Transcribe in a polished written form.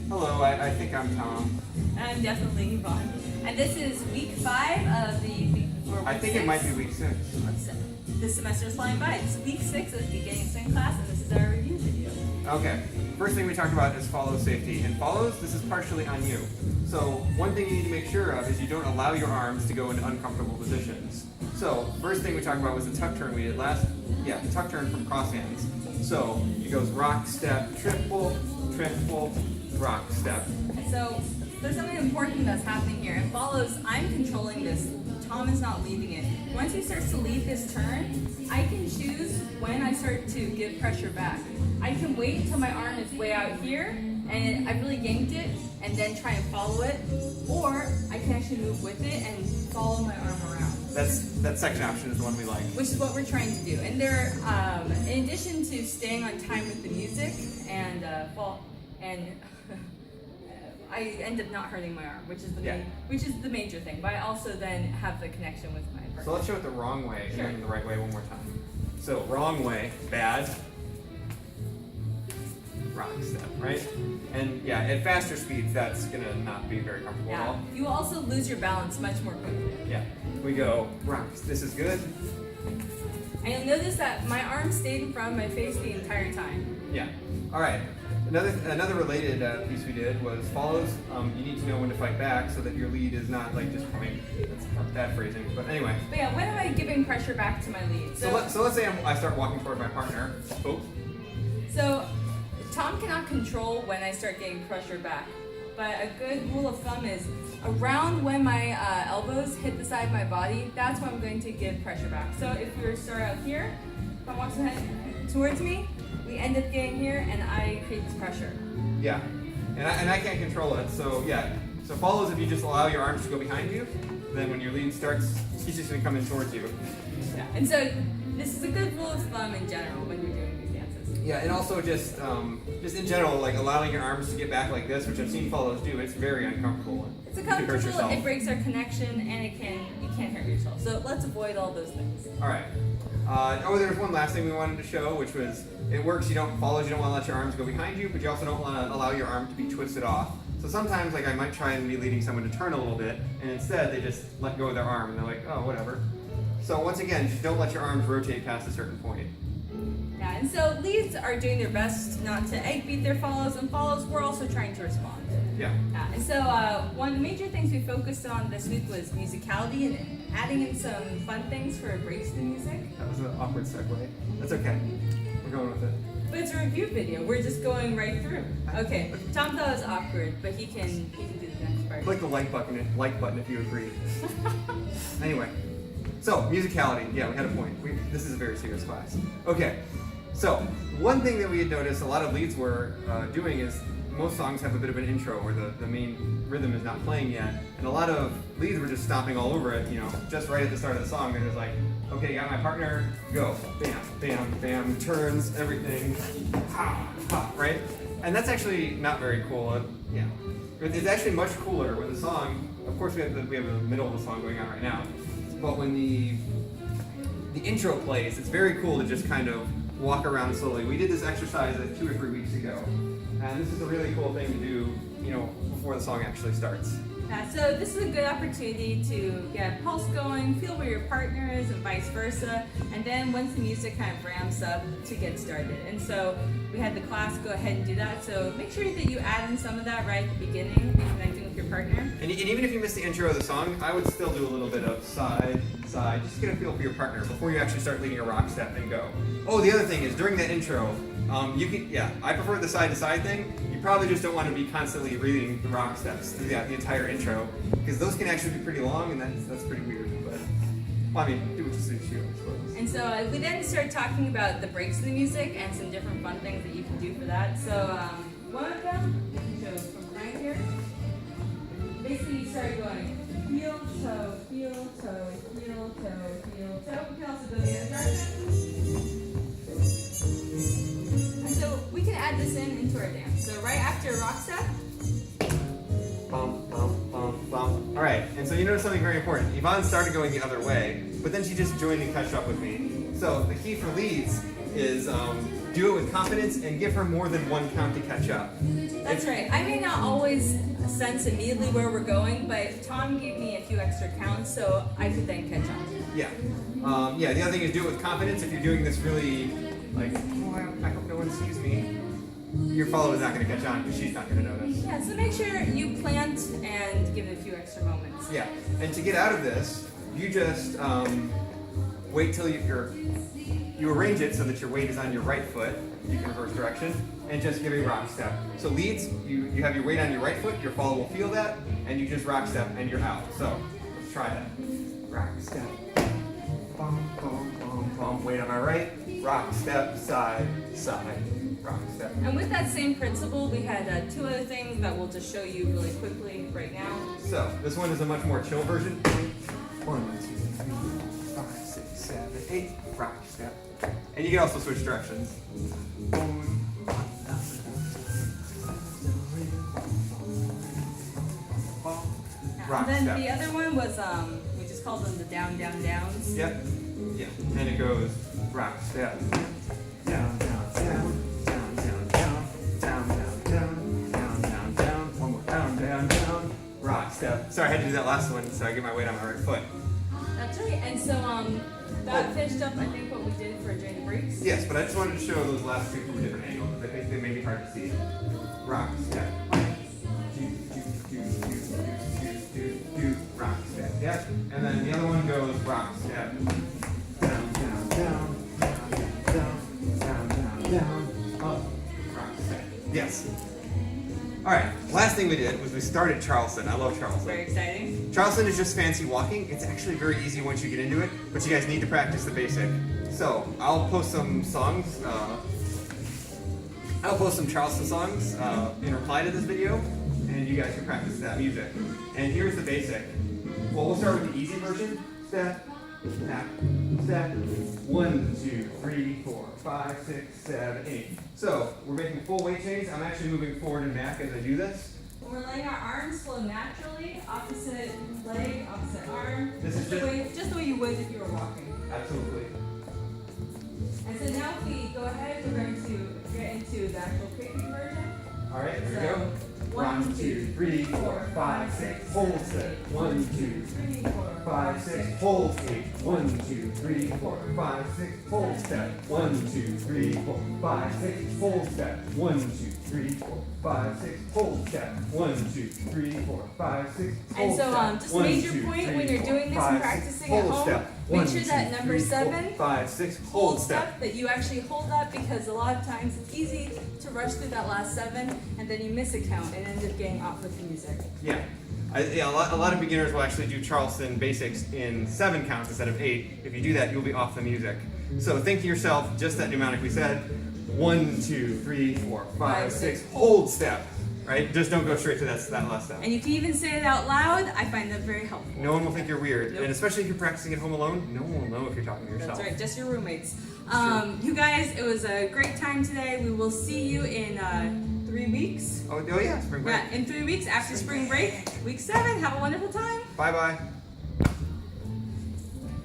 Hello, I think I'm Tom. I'm definitely Yvonne. And this is week 5 of the week before week I think 6. it might be week 6. This semester's flying by. It's week 6 of the beginning swing class, and this is our review video. Okay, first thing we talked about is follow safety. And follows, this is partially on you. So one thing you need to make sure of is you don't allow your arms to go into uncomfortable positions. So first thing we talked about was the tuck turn we did last. Yeah, the tuck turn from cross hands. So it goes rock, step, triple, triple, rock, step. So there's something important that's happening here. It follows, I'm controlling this. Tom is not leading it. Once he starts to lead this turn, I can choose when I start to give pressure back. I can wait until my arm is way out here and I've really yanked it and then try and follow it, or I can actually move with it and follow my arm around. That second option is the one we like. Which is what we're trying to do. And there, in addition to staying on time with the music and I end up not hurting my arm, which is the major thing. But I also then have the connection with my partner. So let's show it the wrong way Sure. and then the right way one more time. So wrong way, bad, rock step, right? And yeah, at faster speeds, that's gonna not be very comfortable at all. You also lose your balance much more quickly. Yeah, we go rock. This is good. And you'll notice that my arm stayed in front of my face the entire time. Yeah. All right. Another related piece we did was follows. You need to know when to fight back so that your lead is not like just coming. That's bad phrasing, but anyway. But yeah, when am I giving pressure back to my lead? So let's say I start walking toward my partner. Oh. So Tom cannot control when I start getting pressure back, but a good rule of thumb is around when my elbows hit the side of my body, that's when I'm going to give pressure back. So if we were to start out here, Tom walks ahead towards me, we end up getting here and I create this pressure. Yeah, and I can't control it, so yeah. So follows if you just allow your arms to go behind you, then when your lead starts, he's just gonna come in towards you. Yeah, and so this is a good rule of thumb in general when you're doing these dances. Yeah, and also just in general, like allowing your arms to get back like this, which I've seen follows do, it's very uncomfortable. It's You can hurt uncomfortable, yourself. it breaks our connection, and you can't hurt yourself. So let's avoid all those things. All right. There was one last thing we wanted to show, which was it works. You don't want to let your arms go behind you, but you also don't want to allow your arm to be twisted off. So sometimes, like I might try and be leading someone to turn a little bit, and instead they just let go of their arm, and they're like, oh, whatever. So once again, just don't let your arms rotate past a certain point. Yeah, and so leads are doing their best not to egg beat their follows, and follows we're also trying to respond. Yeah. And so one of the major things we focused on this week was musicality and adding in some fun things for breaks in the music. That was an awkward segue. That's okay. We're going with it. But it's a review video. We're just going right through. Okay. Tom thought it was awkward, but he can do the next part. Click the like button if you agree. Anyway, so musicality. Yeah, we had a point. This is a very serious class. Okay, so one thing that we had noticed a lot of leads were doing is most songs have a bit of an intro where the main rhythm is not playing yet, and a lot of leads were just stomping all over it, just right at the start of the song. They're just like, okay, got my partner, go, bam, bam, bam, turns, everything, ha, ha, right? And that's actually not very cool. Yeah, it's actually much cooler when the song, of course we have the middle of the song going on right now, but when the intro plays, it's very cool to just kind of walk around slowly. We did this exercise 2 or 3 weeks ago. And this is a really cool thing to do, before the song actually starts. Yeah, so this is a good opportunity to get a pulse going, feel where your partner is, and vice versa. And then once the music kind of ramps up, to get started. And so we had the class go ahead and do that. So make sure that you add in some of that right at the beginning and connecting with your partner. And even if you miss the intro of the song, I would still do a little bit of side, side, just to get a feel for your partner before you actually start leading a rock step and go. Oh, the other thing is during that intro, I prefer the side-to-side thing. You probably just don't want to be constantly reading the rock steps through the entire intro, because those can actually be pretty long, and that's pretty weird. But well, I mean, do what suits you, I suppose. And so we then started talking about the breaks in the music and some different fun things that you can do for that. So one of them, so from right here, basically you start going heel, toe, heel, toe, heel, toe, heel, toe. We can also go the other direction. We can add this into our dance. So right after a rock step. Bum, bum, bum, bum. All right, and so you notice something very important. Yvonne started going the other way, but then she just joined and catch up with me. So the key for leads is do it with confidence, and give her more than one count to catch up. That's right. I may not always sense immediately where we're going, but Tom gave me a few extra counts so I could then catch on. Yeah. Yeah, the other thing is do it with confidence. If you're doing this really, like, oh, I hope no one sees me, your follower is not going to catch on because she's not going to notice. Yeah, so make sure you plant and give it a few extra moments. Yeah, and to get out of this, you just wait till you arrange it so that your weight is on your right foot. You can reverse direction and just give a rock step. So leads, you have your weight on your right foot, your follower will feel that, and you just rock step and you're out. So let's try that. Rock step. Bum, bum, bum, bum. Weight on my right. Rock step, side, side. Rock step. And with that same principle, we had two other things that we'll just show you really quickly right now. So this one is a much more chill version. 1, 2, 3, 4, 5, 6, 7, 8. Rock step. And you can also switch directions. Rock and then step. the other one was we just called them the down, down, downs. Yep. Yeah. And it goes rock step. Down, down, down, down, down, down, down, down, down, down, down, down. One more down, down, down. Rock step. Sorry, I had to do that last one so I get my weight on my right foot. That's right. And so that finished up I think what we did for during the breaks. Yes, but I just wanted to show those last two from a different angle because I think they may be hard to see. Rock step. Rock step. Yep. And then the other one goes rock step. Down, down, down, down, down, down, down, down, up. Rock step. Yes. All right. Last thing we did was we started Charleston. I love Charleston. Very exciting. Charleston is just fancy walking. It's actually very easy once you get into it, but you guys need to practice the basic. So I'll post some songs. I'll post some Charleston songs in reply to this video, and you guys can practice that music. And here's the basic. Well, we'll start with the easy version. Step, tap, step. 1, 2, 3, 4, 5, 6, 7, 8. So we're making full weight change. I'm actually moving forward and back as I do this. We're letting our arms flow naturally, opposite leg, opposite arm. This is just the way you would if you were walking. Absolutely. And so now if we go ahead, we're going to get into the actual kicking version. All right, here we So, go. 1, 2, 3, 4, 5, 6, hold step. 1, 2, 3, 4, 5, 6, hold 8. 1, 2, 3, 4, 5, 6, hold step. 1, 2, 3, 4, 5, 6, hold step. 1, 2, 3, 4, 5, 6, hold step. 1, 2, 3, 4, 5, 6, hold and so step. just a major point when you're doing this and practicing at home, make sure that number 7, 5, 6, hold step, that you actually hold that, because a lot of times it's easy to rush through that last 7 and then you miss a count and end up getting off with the music. Yeah. A lot of beginners will actually do Charleston basics in 7 counts instead of 8. If you do that, you'll be off the music. So think to yourself, just that mnemonic we said, 1, 2, 3, 4, 5, 6, hold step. Right? Just don't go straight to that last step. And you can even say it out loud. I find that very helpful. No one will think you're weird. Nope. And especially if you're practicing at home alone, no one will know if you're talking to yourself. That's right, just your roommates. You guys, it was a great time today. We will see you in 3 weeks. Oh yeah, spring break. Yeah, in 3 weeks after spring break, week 7. Have a wonderful time. Bye-bye.